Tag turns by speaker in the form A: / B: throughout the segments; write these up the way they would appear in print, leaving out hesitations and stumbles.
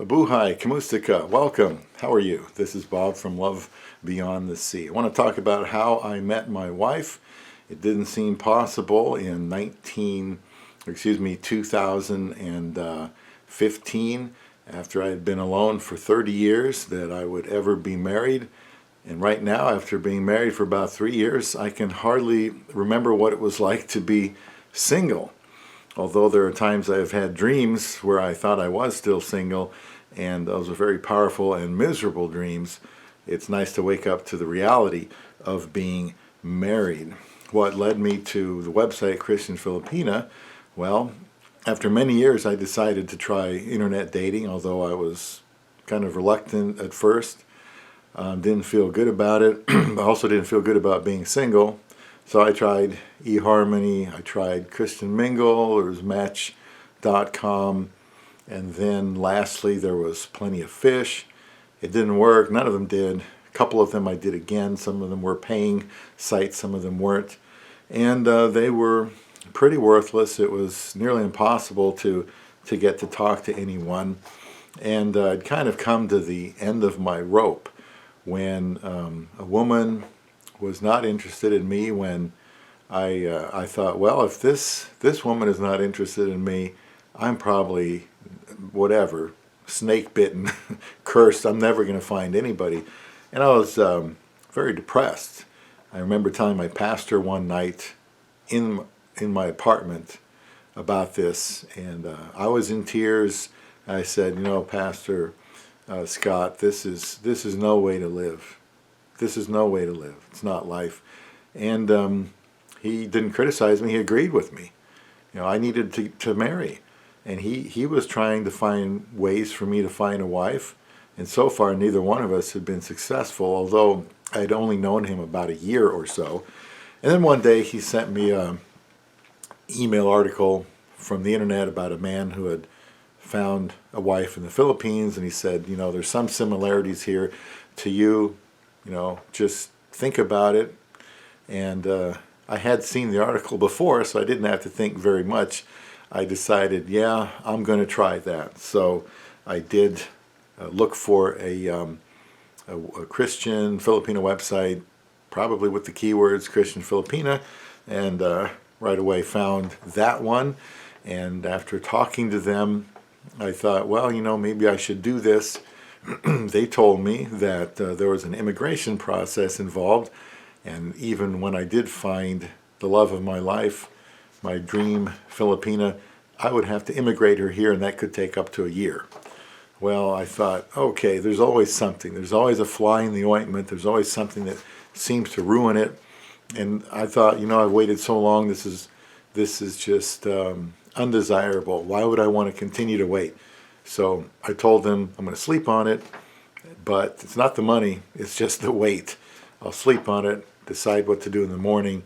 A: Mabuhay, Kamustika, welcome. How are you? This is Bob from Love Beyond the Sea. I want to talk about how I met my wife. It didn't seem possible in 2015, after I had been alone for 30 years, that I would ever be married. And right now, after being married for about 3 years, I can hardly remember what it was like to be single. Although there are times I've had dreams where I thought I was still single, and those are very powerful and miserable dreams, it's nice to wake up to the reality of being married. What led me to the website Christian Filipina? Well, after many years I decided to try internet dating, although I was kind of reluctant at first. Didn't feel good about it. I also didn't feel good about being single. So I tried eHarmony, I tried Christian Mingle, there was Match.com, and then lastly there was Plenty of Fish. It didn't work, none of them did. A couple of them I did again, some of them were paying sites, some of them weren't. And they were pretty worthless. It was nearly impossible to get to talk to anyone. And I'd kind of come to the end of my rope when a woman was not interested in me, when I thought, well, if this woman is not interested in me, I'm probably, whatever, snake bitten, cursed. I'm never going to find anybody. And I was very depressed. I remember telling my pastor one night in my apartment about this, and I was in tears. I said, you know, Pastor Scott, this is no way to live. This is no way to live. It's not life. And he didn't criticize me. He agreed with me. You know, I needed to marry. And he was trying to find ways for me to find a wife. And so far, neither one of us had been successful, although I'd only known him about a year or so. And then one day he sent me an email article from the internet about a man who had found a wife in the Philippines. And he said, you know, there's some similarities here to you. You know, just think about it. And I had seen the article before, so I didn't have to think very much. I decided, yeah, I'm going to try that. So I did look for a Christian Filipino website, probably with the keywords Christian Filipina, and right away found that one. And after talking to them, I thought, well, you know, maybe I should do this. They told me that there was an immigration process involved, and even when I did find the love of my life, my dream Filipina, I would have to immigrate her here, and that could take up to a year. Well, I thought, okay, there's always something. There's always a fly in the ointment. There's always something that seems to ruin it. And I thought, you know, I've waited so long. This is just undesirable. Why would I want to continue to wait? So I told them I'm going to sleep on it, but it's not the money, it's just the wait. I'll sleep on it, decide what to do in the morning.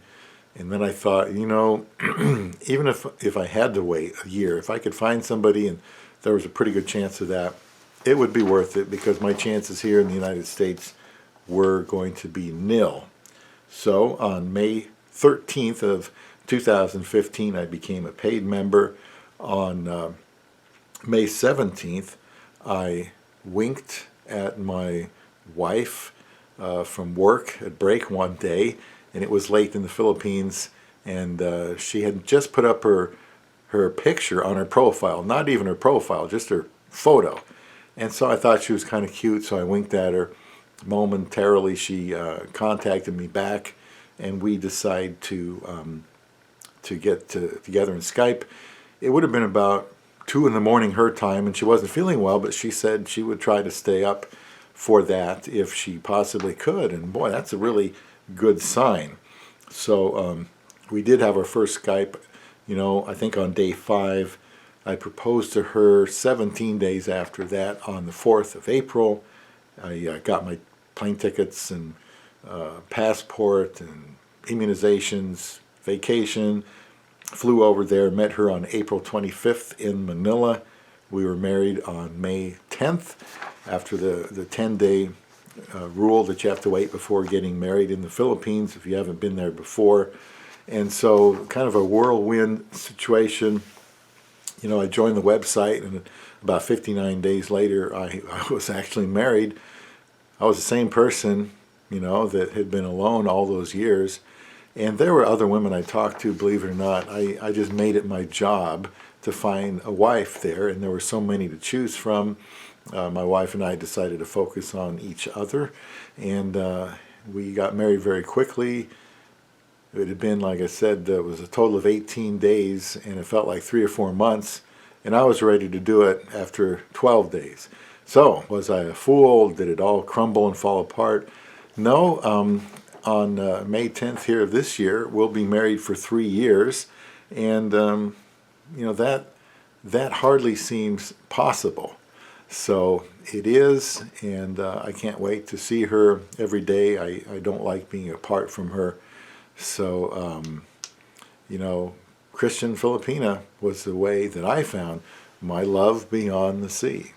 A: And then I thought, you know, even if I had to wait a year, if I could find somebody and there was a pretty good chance of that, it would be worth it, because my chances here in the United States were going to be nil. So on May 13th of 2015, I became a paid member. On May 17th, I winked at my wife from work at break one day, and it was late in the Philippines, and she had just put up her picture on her profile, not even her profile, just her photo. And so I thought she was kind of cute, so I winked at her. Momentarily, she contacted me back, and we decided to get together in Skype. It would have been about 2 in the morning her time, and she wasn't feeling well, but she said she would try to stay up for that if she possibly could. And boy, that's a really good sign. So we did have our first Skype, you know, I think on day 5. I proposed to her 17 days after that on the 4th of April. I got my plane tickets and passport and immunizations, vacation, flew over there, met her on April 25th in Manila. We were married on May 10th after the 10-day rule that you have to wait before getting married in the Philippines if you haven't been there before. And so kind of a whirlwind situation. I joined the website, and about 59 days later, I was actually married. I was the same person, that had been alone all those years. And there were other women I talked to, believe it or not. I just made it my job to find a wife there, and there were so many to choose from. My wife and I decided to focus on each other, and we got married very quickly. It had been, like I said, it was a total of 18 days, and it felt like 3 or 4 months, and I was ready to do it after 12 days. So, was I a fool? Did it all crumble and fall apart? No. On May 10th here of this year, we'll be married for 3 years, and that hardly seems possible. So it is, and I can't wait to see her every day. I don't like being apart from her. So, Christian Filipina was the way that I found my love beyond the sea.